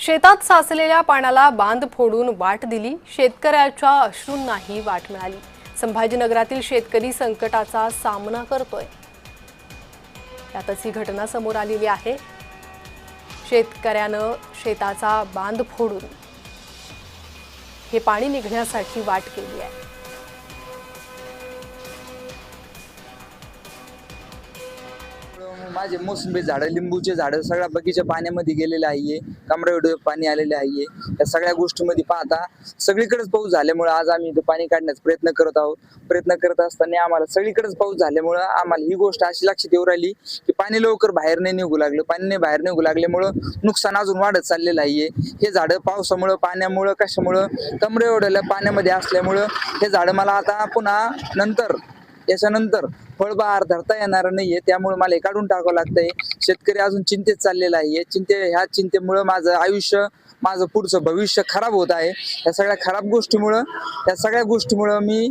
शेतात साचलेल्या पाण्याला बांध फोडून वाट दिली, शेतकऱ्याच्या अश्रूंनाही वाट मिळाली। संभाजीनगरातील शेतकरी संकटाचा सामना करतोय, यातच ही घटना समोर आलेली आहे। शेतकऱ्यानं शेताचा बांध फोडून हे पाणी निघण्यासाठी वाट केली आहे। माझे मोसंबी झाडं, लिंबूचे झाडं सगळ्या बगीच्या पाण्यामध्ये गेलेले आहे। कमरेएवढे पाणी आलेले आहे। या सगळ्या गोष्टींमध्ये पाहता सगळीकडेच पाऊस झाल्यामुळे आज आम्ही इथे पाणी काढण्याचा प्रयत्न करत आहोत। प्रयत्न करत असताना आम्हाला सगळीकडेच पाऊस झाल्यामुळे आम्हाला ही गोष्ट अशी लक्षात येऊ राहिली की पाणी लवकर बाहेर नाही निघू लागलं। पाणी बाहेर निघू लागल्यामुळे नुकसान अजून वाढत चाललेलं आहे। हे झाडं पावसामुळे, पाण्यामुळे, कशामुळे, कमरेएवढ्या पाण्यामध्ये असल्यामुळे हे झाडं मला आता पुन्हा याच्यानंतर फळबहार धरता येणार नाहीये। त्यामुळे मला हे काढून टाकावं लागतंय। शेतकरी अजून चिंतेत चाललेला आहे। ह्या चिंतेमुळे माझं आयुष्य, माझं पुढचं भविष्य खराब होत आहे। या सगळ्या गोष्टीमुळे मी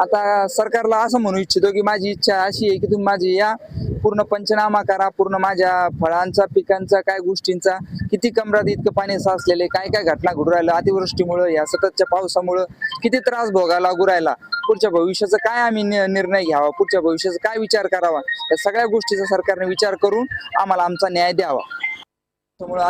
आता सरकारला असं म्हणू इच्छितो की माझी इच्छा अशी आहे की तुम्ही माझी या पूर्ण पंचनामा करा। पूर्ण माझ्या फळांचा, पिकांचा, काय गोष्टींचा, किती कमरात इतकं पाणी साचलेले, काय काय घटना घडू राहिल्या अतिवृष्टीमुळे, या सततच्या पावसामुळे किती त्रास भोगायला लागू राहिला। पुढच्या भविष्याचा काय आम्ही निर्णय घ्यावा, पुढच्या भविष्याचा काय विचार करावा, या सगळ्या गोष्टीचा सरकारने विचार करून आम्हाला आमचा न्याय द्यावा। त्यामुळे